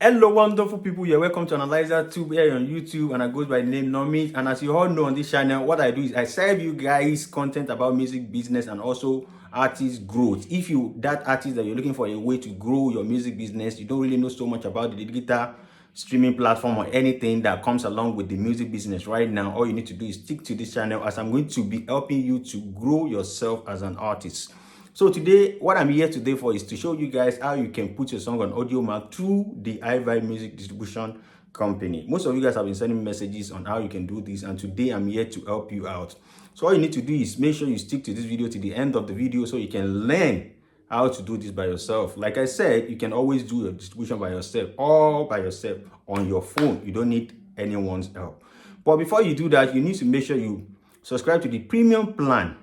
Hello, wonderful people. You're welcome to Analyzer Tube here on YouTube, and I go by the name Nomi. And as you all know on this channel, what I do is I serve you guys content about music business and also artist growth. If you that artist that you're looking for a way to grow your music business, you don't really know so much about the digital streaming platform or anything that comes along with the music business right now, all you need to do is stick to this channel, as I'm going to be helping you to grow yourself as an artist. So today, what I'm here today for is to show you guys how you can put your song on Audiomack through the Highvibes music distribution company. Most of you guys have been sending me messages on how you can do this, and today I'm here to help you out. So all you need to do is make sure you stick to this video to the end of the video so you can learn how to do this by yourself. Like I said, you can always do your distribution by yourself, all by yourself on your phone. You don't need anyone's help. But before you do that, you need to make sure you subscribe to the premium plan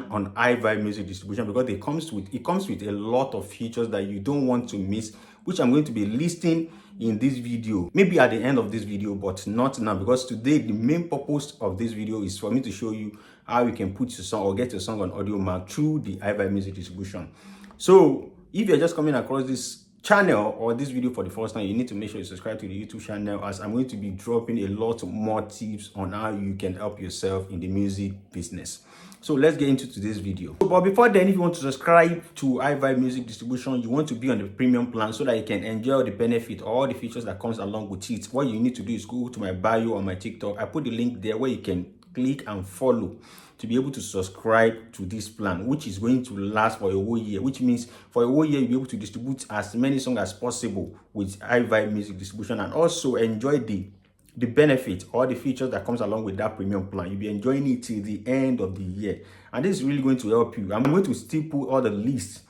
on Highvibes music distribution, because it comes with a lot of features that you don't want to miss, which I'm going to be listing in this video, maybe at the end of this video, but not now, because today the main purpose of this video is for me to show you how you can put your song or get your song on Audiomack through the Highvibes music distribution. So if you're just coming across this channel or this video for the first time, you need to make sure you subscribe to the YouTube channel, as I'm going to be dropping a lot more tips on how you can help yourself in the music business. So let's get into today's video. But before then, if you want to subscribe to Highvibes music distribution, you want to be on the premium plan so that you can enjoy the benefit, all the features that comes along with it. What you need to do is go to my bio on my TikTok. I put the link there where you can click and follow to be able to subscribe to this plan, which is going to last for a whole year, which means for a whole year you'll be able to distribute as many songs as possible with Highvibes music distribution, and also enjoy the benefit or the features that comes along with that premium plan. You'll be enjoying it till the end of the year, and this is really going to help you. I'm going to still put all the list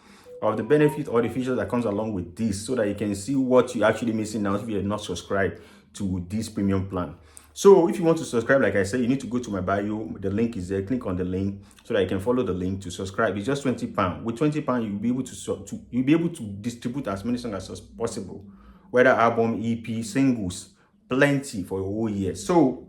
of the benefits or the features that comes along with this, so that you can see what you're actually missing now if you're not subscribed to this premium plan. So if you want to subscribe, like I said, you need to go to my bio. The link is there. Click on the link so that you can follow the link to subscribe. It's just £20. With £20, you'll be able to distribute as many songs as possible, whether album, EP, singles, plenty for a whole year. So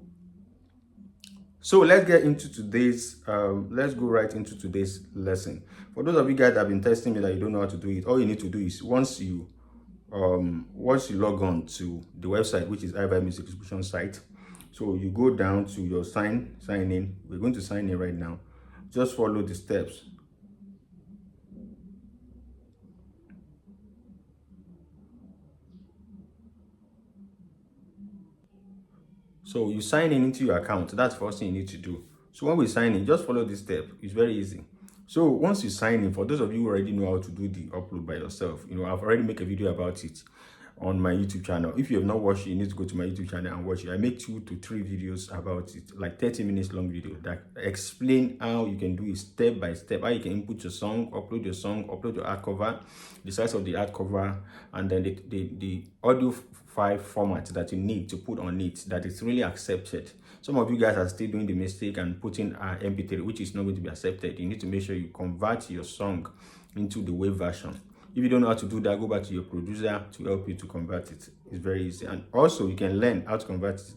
let's get into today's let's go right into today's lesson. For those of you guys that have been testing me that you don't know how to do it, all you need to do is once you log on to the website, which is Highvibes music distribution site, so you go down to your sign in. We're going to sign in right now. Just follow the steps. So you sign in into your account. That's the first thing you need to do. So when we sign in, just follow this step. It's very easy. So once you sign in, for those of you who already know how to do the upload by yourself, I've already made a video about it on my YouTube channel. If you have not watched it, you need to go to my YouTube channel and watch it. I make 2 to 3 videos about it, like 30 minutes long video that explain how you can do it step by step, how you can input your song, upload your art cover, the size of the art cover, and then the audio file format that you need to put on it that is really accepted. Some of you guys are still doing the mistake and putting an MP3, which is not going to be accepted. You need to make sure you convert your song into the WAV version. If you don't know how to do that, go back to your producer to help you to convert it. It's very easy. And also you can learn how to convert it.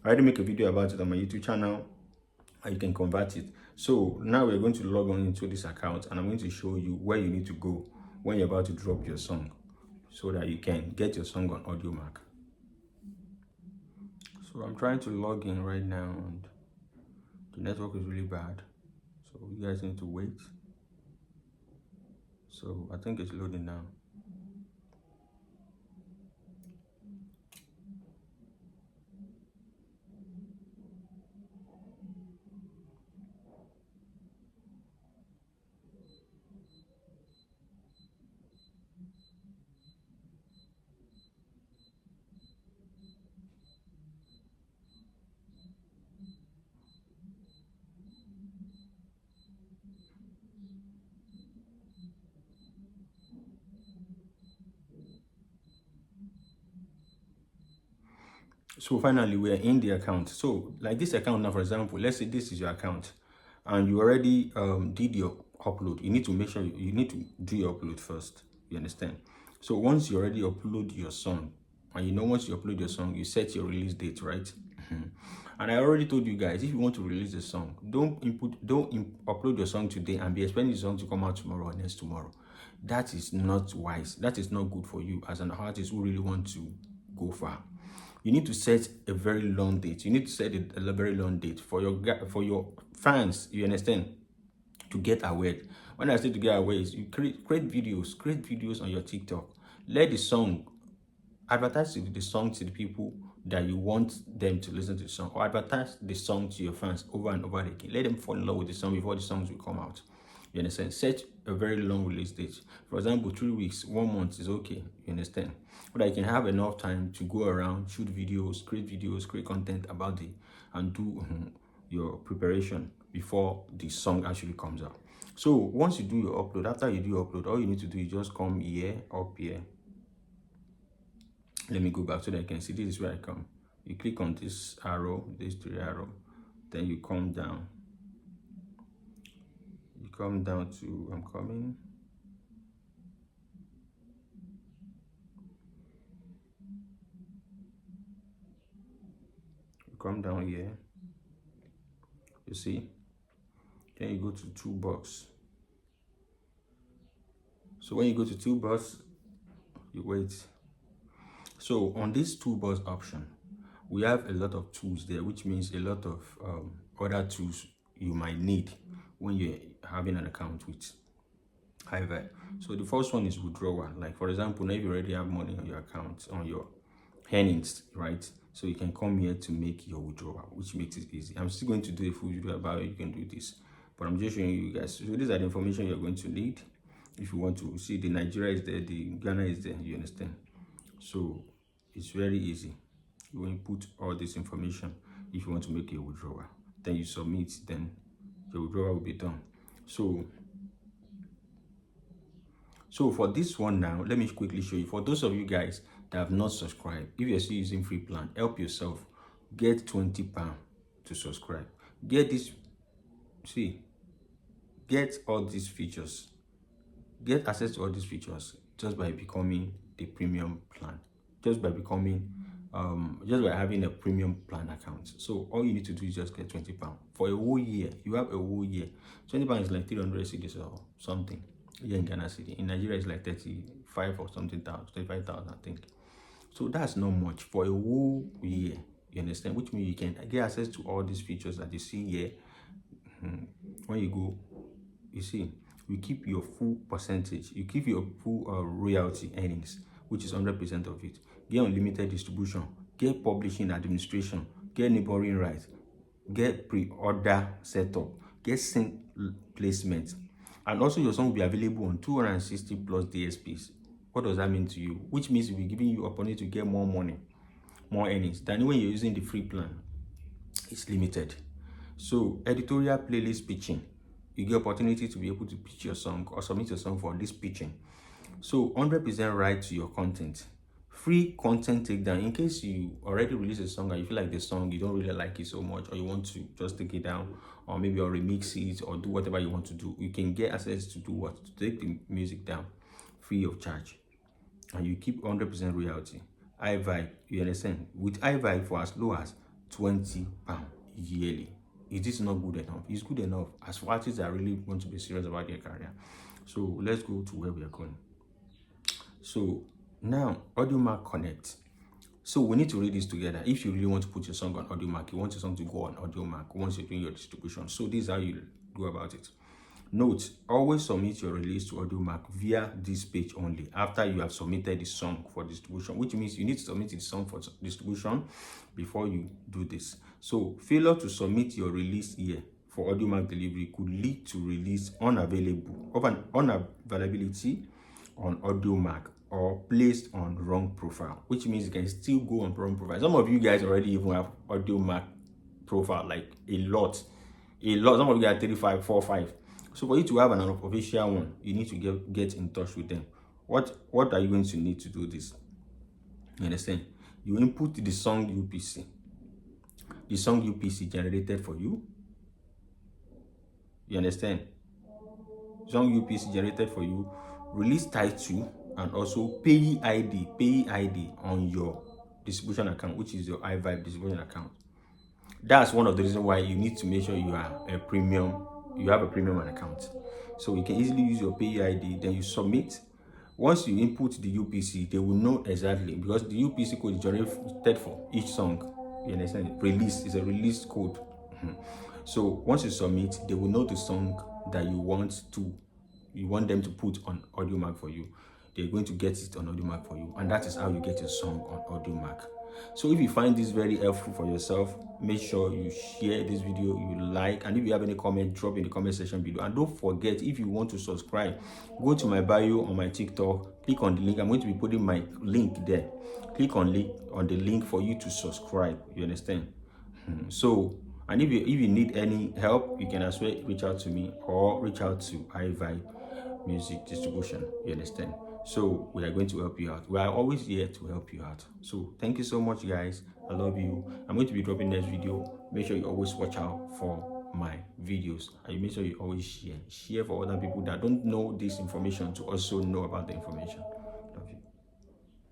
I already make a video about it on my YouTube channel, and you can convert it. So now we're going to log on into this account, and I'm going to show you where you need to go when you're about to drop your song, so that you can get your song on Audiomack. So I'm trying to log in right now, and the network is really bad, so you guys need to wait. So I think it's loading now. So finally, we are in the account. So like this account now, for example, let's say this is your account and you already did your upload. You need to make sure you need to do your upload first. You understand? So once you already upload your song, and once you upload your song, you set your release date, right? And I already told you guys, if you want to release a song, don't upload your song today and be expecting the song to come out tomorrow or next tomorrow. That is not wise. That is not good for you as an artist who really want to go far. You need to set a very long date. You need to set a very long date for your fans. You understand? To get aware. When I say to get aware, is you create videos on your TikTok. Let the song advertise the song to the people that you want them to listen to the song, or advertise the song to your fans over and over again. Let them fall in love with the song before the songs will come out. You understand? Set a very long release date. For example, 3 weeks, 1 month is okay. You understand? But I can have enough time to go around, shoot videos, create content about it, and do your preparation before the song actually comes out. So once you do your upload, after you do your upload, all you need to do is just come here, up here. Let me go back so that you can see. This is where I come. You click on this arrow, this 3 arrow, then you come down. You come down to, I'm coming. You come down here. You see? Then you go to toolbox. So when you go to toolbox, you wait. So on this toolbox option, we have a lot of tools there, which means a lot of other tools you might need when you're having an account with Highvibes. So the first one is withdrawal. Like for example, now if you already have money on your account, on your earnings, right? So you can come here to make your withdrawal, which makes it easy. I'm still going to do a full video about it. You can do this, but I'm just showing you guys. So these are the information you're going to need if you want to see. The Nigeria is there, the Ghana is there. You understand? So it's very easy. You will input all this information if you want to make a withdrawal. Then you submit, then your withdrawal will be done. So for this one now, let me quickly show you. For those of you guys that have not subscribed, if you're still using free plan, help yourself. Get £20 to subscribe. Get this, see, get all these features. Get access to all these features just by becoming the premium plan. Just by becoming, just by having a premium plan account. So all you need to do is just get £20 for a whole year. You have a whole year. £20 is like 300 cedis or something. Here in Ghana City. In Nigeria, it's like 35 or something, 35,000, I think. So that's not much for a whole year. You understand? Which means you can get access to all these features that you see here. When you go, you see, you keep your full percentage. You keep your full royalty earnings, which is 100% of it. Get unlimited distribution. Get publishing administration. Get neighboring rights. Get pre-order setup. Get sync placement. And also your song will be available on 260 plus DSPs. What does that mean to you? Which means we'll be giving you opportunity to get more money, more earnings than when you're using the free plan. It's limited. So editorial playlist pitching. You get opportunity to be able to pitch your song or submit your song for this pitching. So 100% right to your content. Free content takedown. In case you already released a song and you feel like the song, you don't really like it so much, or you want to just take it down, or maybe or remix it, or do whatever you want to do, you can get access to do what? To take the music down free of charge. And you keep 100% royalty. Highvibe, you understand? With Highvibe for as low as £20 yearly. Is this not good enough? It's good enough as for artists that really want to be serious about their career. So let's go to where we are going. So now, Audiomack Connect. So we need to read this together. If you really want to put your song on Audiomack, you want your song to go on Audiomack once you're doing your distribution. So this is how you go about it. Note, always submit your release to Audiomack via this page only after you have submitted the song for distribution, which means you need to submit the song for distribution before you do this. So failure to submit your release here for Audiomack delivery could lead to release unavailability on Audiomack or placed on wrong profile, which means you can still go on wrong profile. Some of you guys already even have Audiomack profile, like a lot. Some of you guys 35, 45. So for you to have an official one, you need to get in touch with them. What are you going to need to do this? You understand? You input the song UPC. The song UPC generated for you. You understand? Song UPC generated for you. Release title and also payee ID on your distribution account, which is your Highvibes distribution account. That's one of the reasons why you need to make sure you are a premium. You have a premium account. So you can easily use your pay ID, then you submit. Once you input the UPC, they will know exactly, because the UPC code is generated for each song. You understand? Release is a release code. So once you submit, they will know the song that you want them to put on Audiomack for you. They're going to get it on Audiomack for you, and that is how you get your song on Audiomack. So if you find this very helpful for yourself, make sure you share this video, you like, and if you have any comment, drop in the comment section below. And don't forget, if you want to subscribe, go to my bio on my TikTok, click on the link. I'm going to be putting my link there. Click on the link for you to subscribe. You understand? So, and if you need any help, you can as well reach out to me or reach out to Highvibes Music Distribution. You understand? So we are going to help you out. We are always here to help you out. So thank you so much, guys. I love you. I'm going to be dropping next video. Make sure you always watch out for my videos, and make sure you always share for other people that don't know this information to also know about the information.